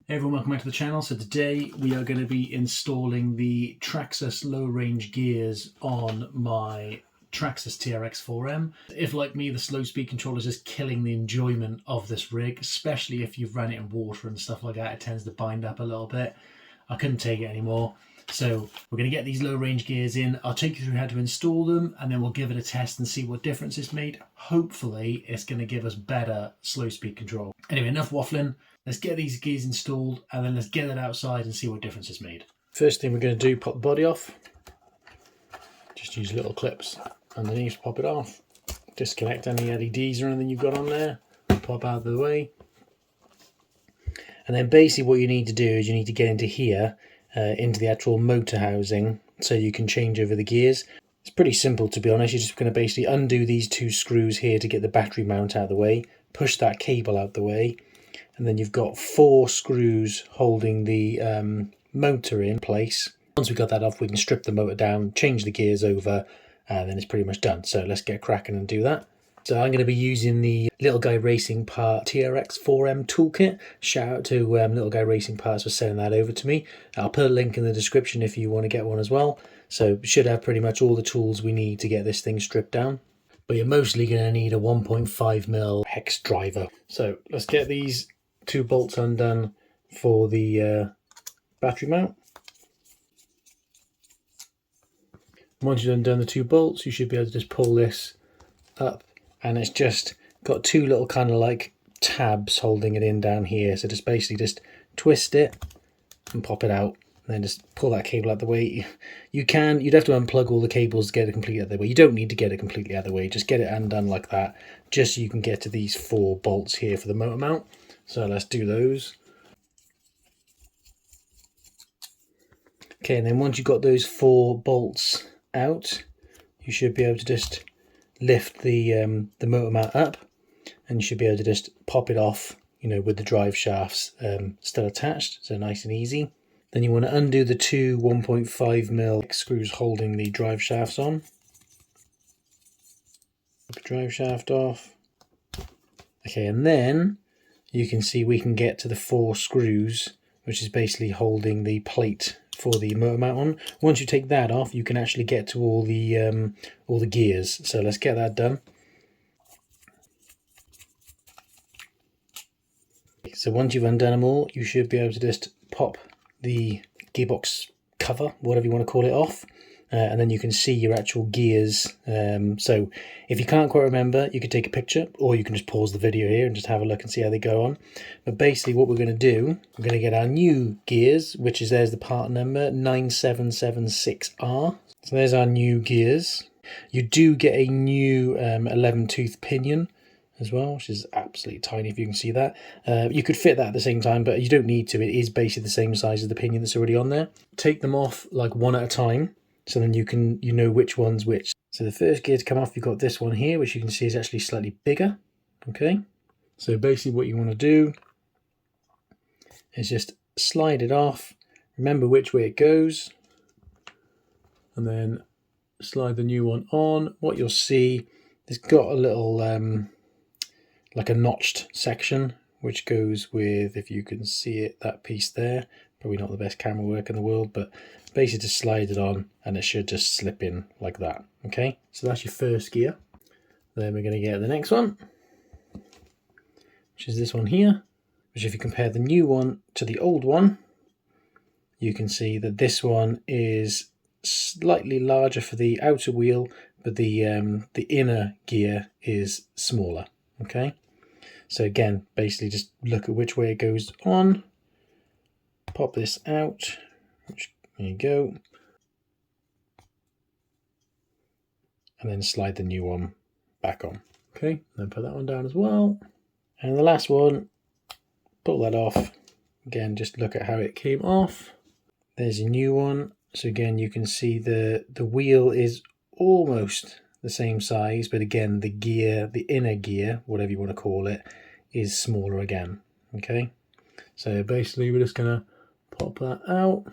Hey everyone, welcome back to the channel. So today we are going to be installing the Traxxas low range gears on my Traxxas TRX4M. If like me, the slow speed controller is just killing the enjoyment of this rig, especially if you've run it in water and stuff like that, it tends to bind up a little bit. I couldn't take it anymore. So we're going to get these low range gears in. I'll take you through how to install them and then we'll give it a test and see what difference it's made. Hopefully it's going to give us better slow speed control. Anyway, enough waffling. Let's get these gears installed and then let's get it outside and see what difference it's made. First thing we're going to do, pop the body off. Just use little clips underneath to pop it off. Disconnect any LEDs or anything you've got on there. Pop out of the way. And then basically what you need to do is you need to get into here, into the actual motor housing so you can change over the gears. It's pretty simple, to be honest. You're just going to basically undo these two screws here to get the battery mount out of the way. Push that cable out the way. And then you've got 4 screws holding the motor in place. Once we've got that off, we can strip the motor down, change the gears over, and then it's pretty much done. So let's get cracking and do that. So I'm going to be using the Little Guy Racing Part TRX4M toolkit. Shout out to Little Guy Racing Parts for sending that over to me. I'll put a link in the description if you want to get one as well. So should have pretty much all the tools we need to get this thing stripped down. But you're mostly going to need a 1.5mm hex driver. So let's get these 2 bolts undone for the battery mount. Once you've undone the 2 bolts, you should be able to just pull this up, and it's just got 2 little kind of like tabs holding it in down here. So just basically just twist it and pop it out, and then just pull that cable out the way. You'd have to unplug all the cables to get it completely out of the way. You don't need to get it completely out of the way, just get it undone like that, just so you can get to these 4 bolts here for the motor mount. So let's do those. Okay, and then once you've got those 4 bolts out, you should be able to just lift the motor mount up, and you should be able to just pop it off, you know, with the drive shafts still attached, so nice and easy. Then you want to undo the 2 1.5mm screws holding the drive shafts on. Put the drive shaft off. Okay, and then you can see we can get to the 4 screws, which is basically holding the plate for the motor mount on. Once you take that off, you can actually get to all the gears. So let's get that done. So once you've undone them all, you should be able to just pop the gearbox cover, whatever you want to call it, off. And then you can see your actual gears. So if you can't quite remember, you could take a picture, or you can just pause the video here and just have a look and see how they go on. But basically what we're going to do, we're going to get our new gears, which is, there's the part number 9776R. So there's our new gears. You do get a new 11 tooth pinion as well, which is absolutely tiny, if you can see that. You could fit that at the same time, but you don't need to. It is basically the same size as the pinion that's already on there. Take them off like one at a time, so then you know which one's which. So the first gear to come off, you've got this one here, which you can see is actually slightly bigger. Okay, so basically what you want to do is just slide it off. Remember which way it goes, and then slide the new one on. What you'll see, it's got a little like a notched section, which goes with, if you can see it, that piece there. Probably not the best camera work in the world, but basically just slide it on and it should just slip in like that. Okay, so that's your first gear. Then we're going to get the next one, which is this one here, which if you compare the new one to the old one, you can see that this one is slightly larger for the outer wheel, but the inner gear is smaller. Okay, so again, basically just look at which way it goes on. Pop this out, there you go, and then slide the new one back on. Okay, then put that one down as well, and the last one, pull that off. Again, just look at how it came off. There's a new one. So again, you can see the wheel is almost the same size, but again, the gear, the inner gear, whatever you want to call it, is smaller again. Okay, so basically we're just gonna pop that out.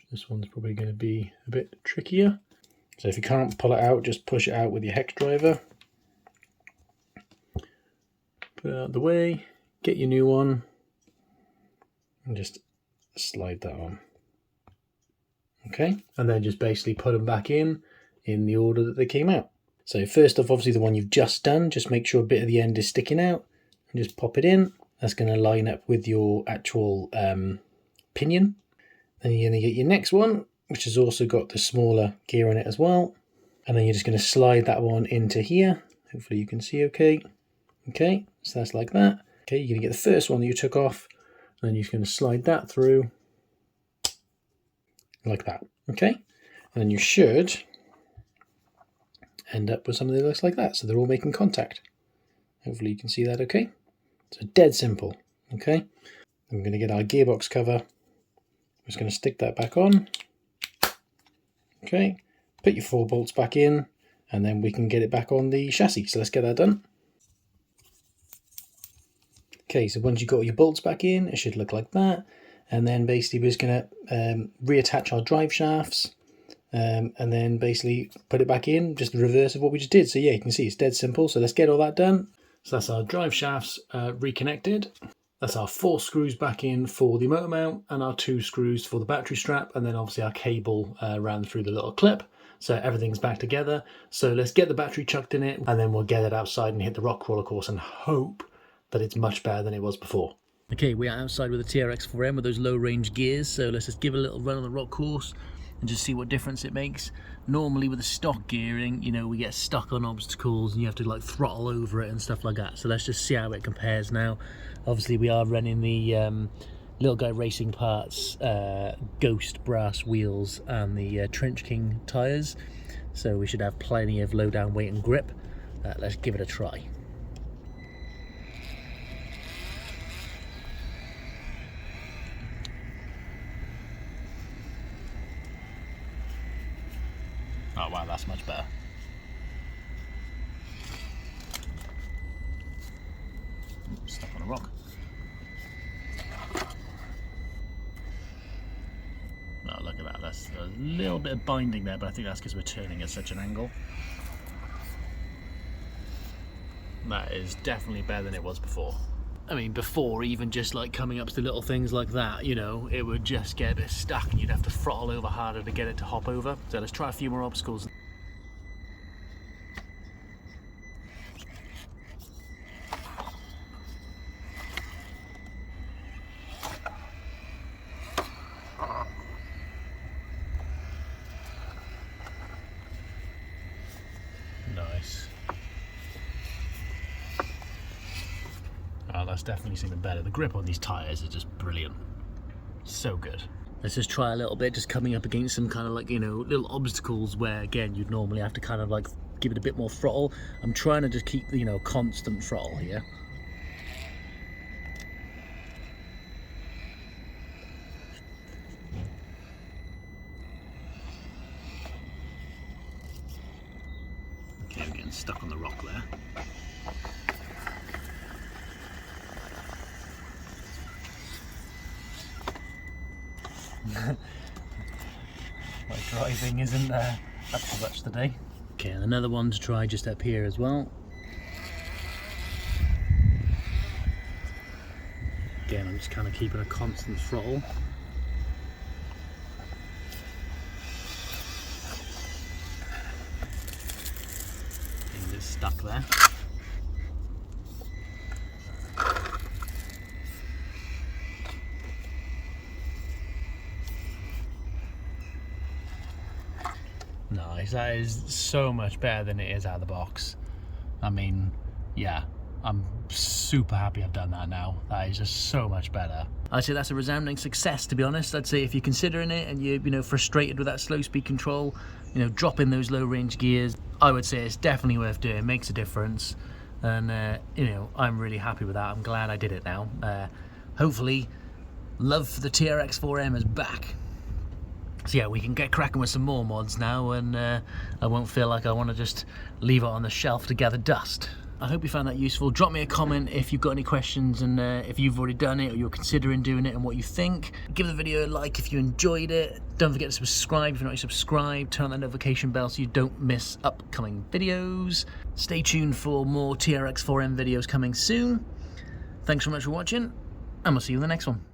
This one's probably going to be a bit trickier. So if you can't pull it out, just push it out with your hex driver. Put it out of the way, get your new one, and just slide that on. Okay, and then just basically put them back in the order that they came out. So first off, obviously the one you've just done, just make sure a bit of the end is sticking out and just pop it in. That's going to line up with your actual pinion. Then you're going to get your next one, which has also got the smaller gear in it as well. And then you're just going to slide that one into here. Hopefully you can see okay. Okay, so that's like that. Okay, you're going to get the first one that you took off, and then you're going to slide that through like that. Okay, and then you should end up with something that looks like that. So they're all making contact. Hopefully you can see that okay. So dead simple. Okay, I'm going to get our gearbox cover. I'm just going to stick that back on. Okay, put your 4 bolts back in, and then we can get it back on the chassis. So let's get that done. Okay, so once you've got your bolts back in, it should look like that. And then basically we're just going to reattach our drive shafts and then basically put it back in, just the reverse of what we just did. So yeah, you can see it's dead simple. So let's get all that done. So that's our drive shafts reconnected. That's our 4 screws back in for the motor mount and our 2 screws for the battery strap, and then obviously our cable ran through the little clip. So everything's back together. So let's get the battery chucked in it, and then we'll get it outside and hit the rock crawler course and hope that it's much better than it was before. Okay, we are outside with the TRX4M with those low range gears, so let's just give it a little run on the rock course and just see what difference it makes. Normally with the stock gearing, you know, we get stuck on obstacles and you have to like throttle over it and stuff like that. So let's just see how it compares now. Obviously we are running the Little Guy Racing Parts Ghost brass wheels and the Trench King tyres, so we should have plenty of low down weight and grip. Let's give it a try. Oh wow, that's much better. Stuck on a rock. Oh, look at that, that's a little bit of binding there, but I think that's because we're turning at such an angle. That is definitely better than it was before. I mean, before, even just like coming up to little things like that, you know, it would just get a bit stuck and you'd have to throttle over harder to get it to hop over. So let's try a few more obstacles. Nice. Oh, that's definitely seeming better. The grip on these tyres is just brilliant. So good. Let's just try a little bit, just coming up against some kind of like, you know, little obstacles where, again, you'd normally have to kind of like give it a bit more throttle. I'm trying to just keep, you know, constant throttle here. Okay, I'm getting stuck on the rock there. My driving isn't up to much today. Okay, and another one to try just up here as well. Again, I'm just kind of keeping a constant throttle. Getting a bit stuck there. Nice, that is so much better than it is out of the box. I mean, yeah, I'm super happy I've done that now. That is just so much better. I'd say that's a resounding success, to be honest. I'd say if you're considering it and you're, you know, frustrated with that slow speed control, you know, dropping those low range gears, I would say it's definitely worth doing. It makes a difference, and you know, I'm really happy with that. I'm glad I did it now. Hopefully, love for the TRX4M is back. So yeah, we can get cracking with some more mods now, and I won't feel like I want to just leave it on the shelf to gather dust. I hope you found that useful. Drop me a comment if you've got any questions, and if you've already done it or you're considering doing it and what you think. Give the video a like if you enjoyed it. Don't forget to subscribe if you're not subscribed. Turn on that notification bell so you don't miss upcoming videos. Stay tuned for more TRX4M videos coming soon. Thanks so much for watching, and we'll see you in the next one.